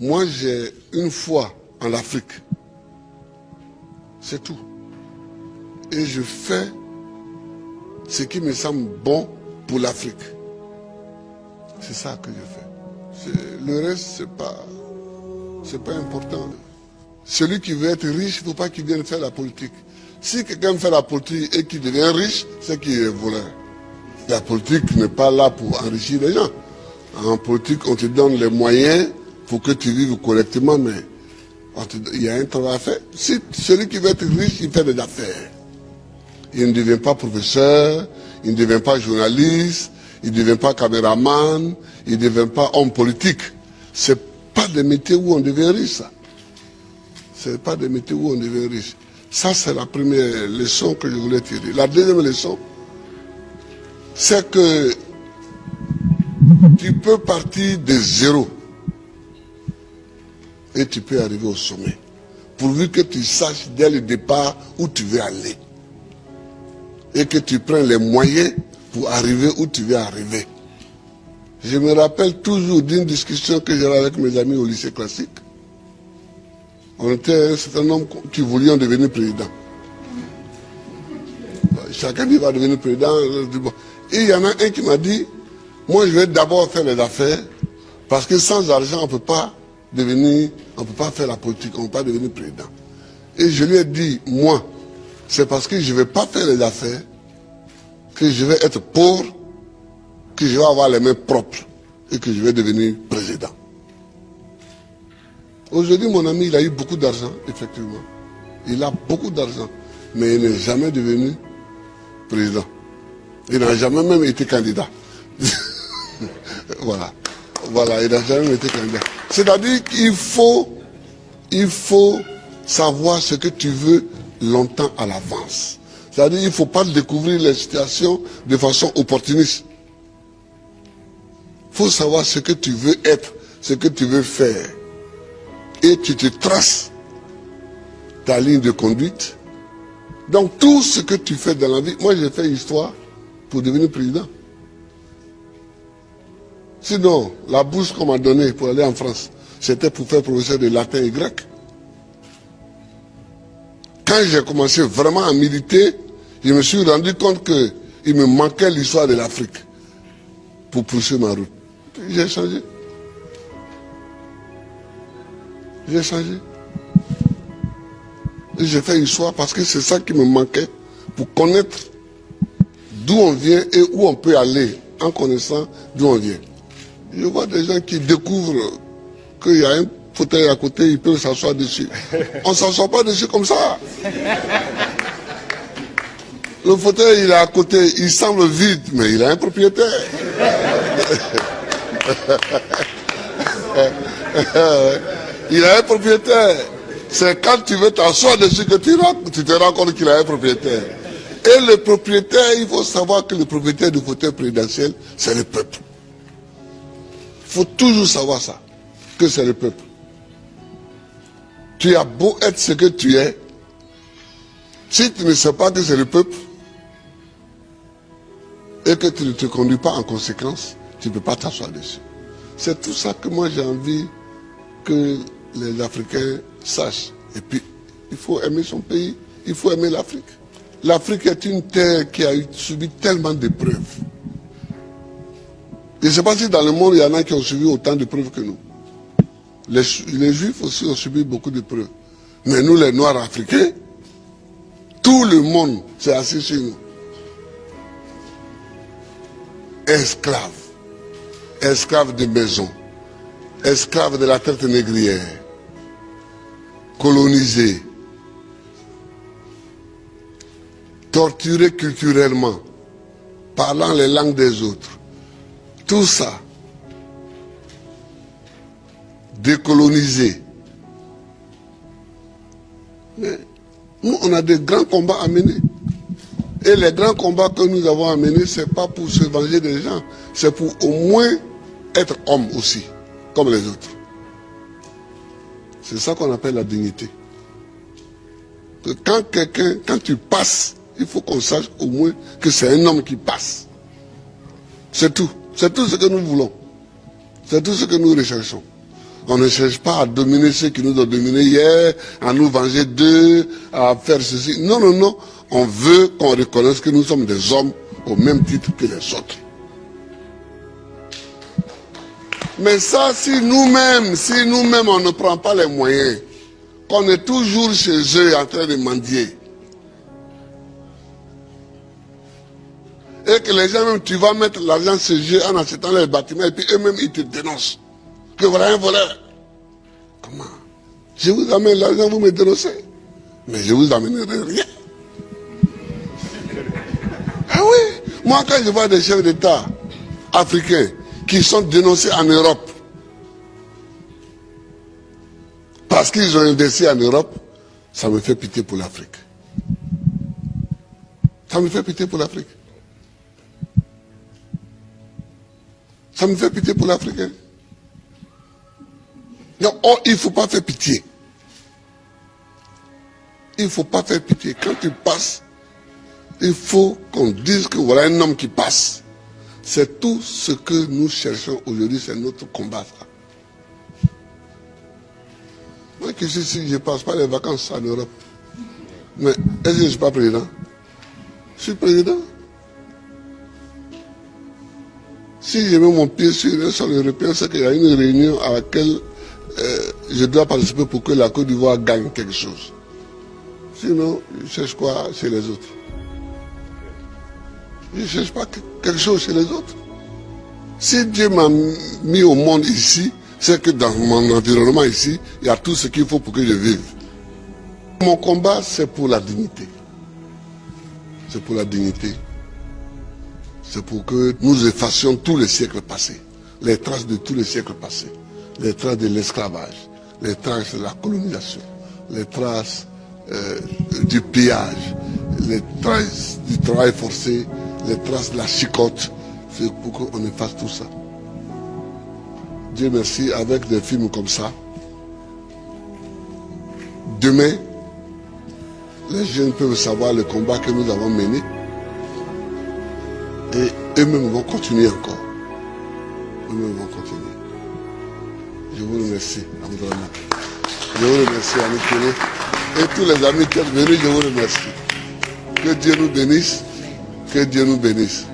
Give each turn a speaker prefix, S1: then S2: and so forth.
S1: Moi, j'ai une foi en l'Afrique. C'est tout. Et je fais ce qui me semble bon pour l'Afrique. C'est ça que je fais. Le reste, c'est pas important. Celui qui veut être riche, il ne faut pas qu'il vienne faire la politique. Si quelqu'un fait la politique et qu'il devient riche, c'est qu'il est voleur. La politique n'est pas là pour enrichir les gens. En politique, on te donne les moyens pour que tu vives correctement, mais il y a un travail à faire. Si celui qui veut être riche, il fait des affaires. Il ne devient pas professeur, il ne devient pas journaliste, il ne devient pas caméraman, il ne devient pas homme politique. Ce n'est pas des métiers où on devient riche, ça. Ce n'est pas des métiers où on devient riche. Ça, c'est la première leçon que je voulais tirer. La deuxième leçon, c'est que tu peux partir de zéro et tu peux arriver au sommet. Pourvu que tu saches dès le départ où tu veux aller. Et que tu prennes les moyens pour arriver où tu veux arriver. Je me rappelle toujours d'une discussion que j'avais avec mes amis au lycée classique. On était un certain nombre qui voulions devenir président. Chacun dit va devenir président. Et il y en a un qui m'a dit, moi je vais d'abord faire les affaires, parce que sans argent on ne peut pas faire la politique, on ne peut pas devenir président. Et je lui ai dit, moi, c'est parce que je ne vais pas faire les affaires, que je vais être pauvre, que je vais avoir les mains propres et que je vais devenir président. Aujourd'hui, mon ami, il a eu beaucoup d'argent, effectivement. Il a beaucoup d'argent, mais il n'est jamais devenu président. Il n'a jamais même été candidat. Voilà, il n'a jamais été candidat. C'est-à-dire qu'il faut savoir ce que tu veux longtemps à l'avance. C'est-à-dire qu'il ne faut pas découvrir les situations de façon opportuniste. Il faut savoir ce que tu veux être, ce que tu veux faire. Et tu te traces ta ligne de conduite. Donc tout ce que tu fais dans la vie, moi j'ai fait histoire pour devenir président. Sinon, la bourse qu'on m'a donnée pour aller en France, c'était pour faire professeur de latin et grec. Quand j'ai commencé vraiment à militer, je me suis rendu compte qu'il me manquait l'histoire de l'Afrique pour poursuivre ma route. J'ai changé. J'ai changé. Et j'ai fait histoire parce que c'est ça qui me manquait pour connaître d'où on vient et où on peut aller en connaissant d'où on vient. Je vois des gens qui découvrent qu'il y a un fauteuil à côté, ils peuvent s'asseoir dessus. On ne s'assoit pas dessus comme ça. Le fauteuil, il est à côté, il semble vide, mais il a un propriétaire. Il a un propriétaire. C'est quand tu veux t'asseoir dessus que tu te rends compte qu'il a un propriétaire. Et le propriétaire, il faut savoir que le propriétaire du fauteuil présidentiel, c'est le peuple. Il faut toujours savoir ça, que c'est le peuple. Tu as beau être ce que tu es, si tu ne sais pas que c'est le peuple, et que tu ne te conduis pas en conséquence, tu ne peux pas t'asseoir dessus. C'est tout ça que moi j'ai envie que les Africains sachent. Et puis, il faut aimer son pays, il faut aimer l'Afrique. L'Afrique est une terre qui a subi tellement d'épreuves. Je ne sais pas si dans le monde, il y en a qui ont subi autant d'épreuves que nous. Les Juifs aussi ont subi beaucoup d'épreuves. Mais nous, les Noirs africains, tout le monde s'est assis sur nous. Esclaves. Esclaves de maison. Esclaves de la traite négrière. Colonisés. Torturés culturellement. Parlant les langues des autres. Tout ça. Décolonisés. Mais nous, on a des grands combats à mener. Et les grands combats que nous avons à mener, ce n'est pas pour se venger des gens. C'est pour au moins être homme aussi, comme les autres. C'est ça qu'on appelle la dignité. Que quand tu passes, il faut qu'on sache au moins que c'est un homme qui passe. C'est tout. C'est tout ce que nous voulons. C'est tout ce que nous recherchons. On ne cherche pas à dominer ceux qui nous ont dominés hier, à nous venger d'eux, à faire ceci. Non, non, non. On veut qu'on reconnaisse que nous sommes des hommes au même titre que les autres. Mais ça, si nous-mêmes, on ne prend pas les moyens, qu'on est toujours chez eux en train de mendier, et que les gens même, tu vas mettre l'argent chez eux en achetant les bâtiments, et puis eux-mêmes, ils te dénoncent. Que voilà un voleur. Comment? Je vous amène l'argent, vous me dénoncez. Mais je vous amènerai rien. Ah oui, moi quand je vois des chefs d'État africains qui sont dénoncés en Europe parce qu'ils ont investi en Europe, ça me fait pitié pour l'Afrique. Ça me fait pitié pour l'Afrique. Ça me fait pitié pour l'Afrique. Donc, oh, il ne faut pas faire pitié. Il ne faut pas faire pitié. Quand tu passes, il faut qu'on dise que voilà un homme qui passe. C'est tout ce que nous cherchons aujourd'hui, c'est notre combat. Ça. Moi qui suis ici, je ne passe pas les vacances en Europe. Mais est-ce que je ne suis pas président? Je suis président. Si je mets mon pied sur un sol européen, c'est qu'il y a une réunion à laquelle je dois participer pour que la Côte d'Ivoire gagne quelque chose. Sinon, je cherche quoi chez les autres? Je ne cherche pas quelque chose chez les autres. Si Dieu m'a mis au monde ici, c'est que dans mon environnement ici, il y a tout ce qu'il faut pour que je vive. Mon combat, c'est pour la dignité. C'est pour la dignité. C'est pour que nous effacions tous les siècles passés, les traces de tous les siècles passés, les traces de l'esclavage, les traces de la colonisation, les traces du pillage, les traces du travail forcé, les traces de la chicote. C'est pour qu'on efface tout ça. Dieu merci, avec des films comme ça, demain, les jeunes peuvent savoir le combat que nous avons mené. Et eux-mêmes vont continuer encore. Eux-mêmes vont continuer. Je vous remercie, Abdourahmane. Je vous remercie, Annie. Et tous les amis qui sont venus, je vous remercie. Que Dieu nous bénisse. Que Dieu nous bénisse.